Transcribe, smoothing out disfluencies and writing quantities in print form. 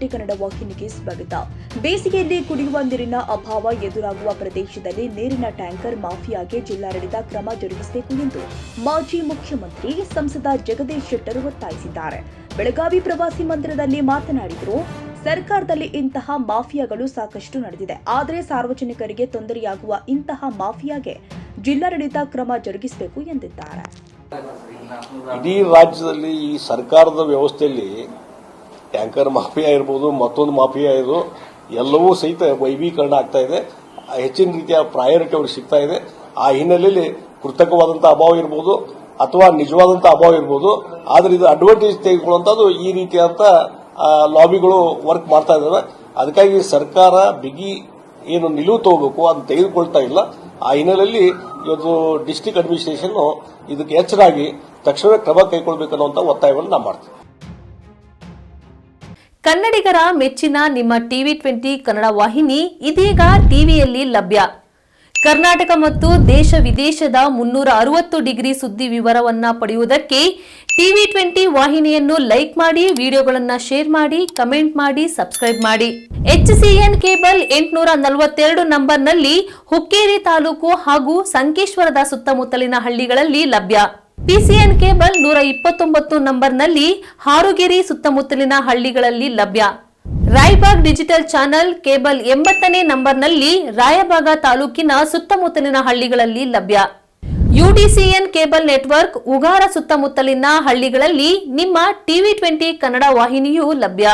TV20 Kannada ವಾಹಿನಿಗೆ ಸ್ವಾಗತ. ಬೇಸಿಗೆಯಲ್ಲಿ ಕುಡಿಯುವ ನೀರಿನ ಅಭಾವ ಎದುರಾಗುವ ಪ್ರದೇಶದಲ್ಲಿ ನೀರಿನ ಟ್ಯಾಂಕರ್ ಮಾಫಿಯಾಗೆ ಜಿಲ್ಲಾಡಳಿತ ಕ್ರಮ ಜರುಗಿಸಬೇಕು ಎಂದು ಮಾಜಿ ಮುಖ್ಯಮಂತ್ರಿ ಸಂಸದ ಜಗದೀಶ್ ಶೆಟ್ಟರ್ ಒತ್ತಾಯಿಸಿದ್ದಾರೆ. ಬೆಳಗಾವಿ ಪ್ರವಾಸಿ ಮಂದಿರದಲ್ಲಿ ಮಾತನಾಡಿದರು. ಸರ್ಕಾರದಲ್ಲಿ ಇಂತಹ ಮಾಫಿಯಾಗಳು ಸಾಕಷ್ಟು ನಡೆದಿದೆ. ಆದರೆ ಸಾರ್ವಜನಿಕರಿಗೆ ತೊಂದರೆಯಾಗುವ ಇಂತಹ ಮಾಫಿಯಾಗೆ ಜಿಲ್ಲಾಡಳಿತ ಕ್ರಮ ಜರುಗಿಸಬೇಕು ಎಂದಿದ್ದಾರೆ. ಇಡೀ ರಾಜ್ಯದಲ್ಲಿ ಈ ಸರ್ಕಾರದ ವ್ಯವಸ್ಥೆಯಲ್ಲಿ ಟ್ಯಾಂಕರ್ ಮಾಫಿಯಾ ಇರ್ಬೋದು, ಮತ್ತೊಂದು ಮಾಫಿಯಾ ಇದು ಎಲ್ಲವೂ ಸಹಿತ ವೈಭೀಕರಣ ಆಗ್ತಾ ಇದೆ. ಹೆಚ್ಚಿನ ರೀತಿಯ ಪ್ರಯಾರಿಟಿ ಅವ್ರಿಗೆ ಸಿಗ್ತಾ ಇದೆ. ಆ ಹಿನ್ನೆಲೆಯಲ್ಲಿ ಕೃತಕವಾದಂತಹ ಅಭಾವ ಇರ್ಬೋದು ಅಥವಾ ನಿಜವಾದಂತಹ ಅಭಾವ ಇರ್ಬೋದು. ಆದ್ರೆ ಇದು ಅಡ್ವಾಂಟೇಜ್ ತೆಗೆದುಕೊಳ್ಳುವಂತದ್ದು ಈ ರೀತಿಯಾದ ಲಾಬಿಗಳು ವರ್ಕ್ ಮಾಡ್ತಾ ಇದ್ದಾವೆ. ಅದಕ್ಕಾಗಿ ಸರ್ಕಾರ ಬಿಗಿ ಏನು ನಿಲುವು ತಗೋಬೇಕು ಅದನ್ನು ತೆಗೆದುಕೊಳ್ತಾ ಇಲ್ಲ. ಆ ಹಿನ್ನೆಲೆಯಲ್ಲಿ ಇವತ್ತು ಡಿಸ್ಟ್ರಿಕ್ಟ್ ಅಡ್ಮಿನಿಸ್ಟ್ರೇಷನ್ ಇದಕ್ಕೆ ಎಚ್ಚರಾಗಿ ತಕ್ಷಣ ಕ್ರಮ ಕೈಗೊಳ್ಳಬೇಕನ್ನುವಂತ ಒತ್ತಾಯವನ್ನು ನಾವು ಮಾಡ್ತೀವಿ. ಕನ್ನಡಿಗರ ಮೆಚ್ಚಿನ ನಿಮ್ಮ TV20 ಕನ್ನಡ ವಾಹಿನಿ ಇದೀಗ ಟಿವಿಯಲ್ಲಿ ಲಭ್ಯ. ಕರ್ನಾಟಕ ಮತ್ತು ದೇಶ ವಿದೇಶದ 360 ಡಿಗ್ರಿ ಸುದ್ದಿ ವಿವರವನ್ನ ಪಡೆಯುವುದಕ್ಕೆ TV20 ವಾಹಿನಿಯನ್ನು ಲೈಕ್ ಮಾಡಿ, ವಿಡಿಯೋಗಳನ್ನು ಶೇರ್ ಮಾಡಿ, ಕಮೆಂಟ್ ಮಾಡಿ, ಸಬ್ಸ್ಕ್ರೈಬ್ ಮಾಡಿ. HCN ಕೇಬಲ್ 842 ನಂಬರ್ನಲ್ಲಿ ಹುಕ್ಕೇರಿ ತಾಲೂಕು ಹಾಗೂ ಸಂಕೇಶ್ವರದ ಸುತ್ತಮುತ್ತಲಿನ ಹಳ್ಳಿಗಳಲ್ಲಿ ಲಭ್ಯ. PCN ಕೇಬಲ್ 129 ನಂಬರ್ನಲ್ಲಿ ಹಾರುಗೆರೆ ಸುತ್ತಮುತ್ತಲಿನ ಹಳ್ಳಿಗಳಲ್ಲಿ ಲಭ್ಯ. ರಾಯಬಾಗ್ ಡಿಜಿಟಲ್ ಚಾನೆಲ್ ಕೇಬಲ್ 80ನೇ ನಂಬರ್ನಲ್ಲಿ ರಾಯಬಾಗ ತಾಲೂಕಿನ ಸುತ್ತಮುತ್ತಲಿನ ಹಳ್ಳಿಗಳಲ್ಲಿ ಲಭ್ಯ. UDCN ಕೇಬಲ್ ನೆಟ್ವರ್ಕ್ ಉಗಾರ ಸುತ್ತಮುತ್ತಲಿನ ಹಳ್ಳಿಗಳಲ್ಲಿ ನಿಮ್ಮ TV20 ಕನ್ನಡ ವಾಹಿನಿಯೂ ಲಭ್ಯ.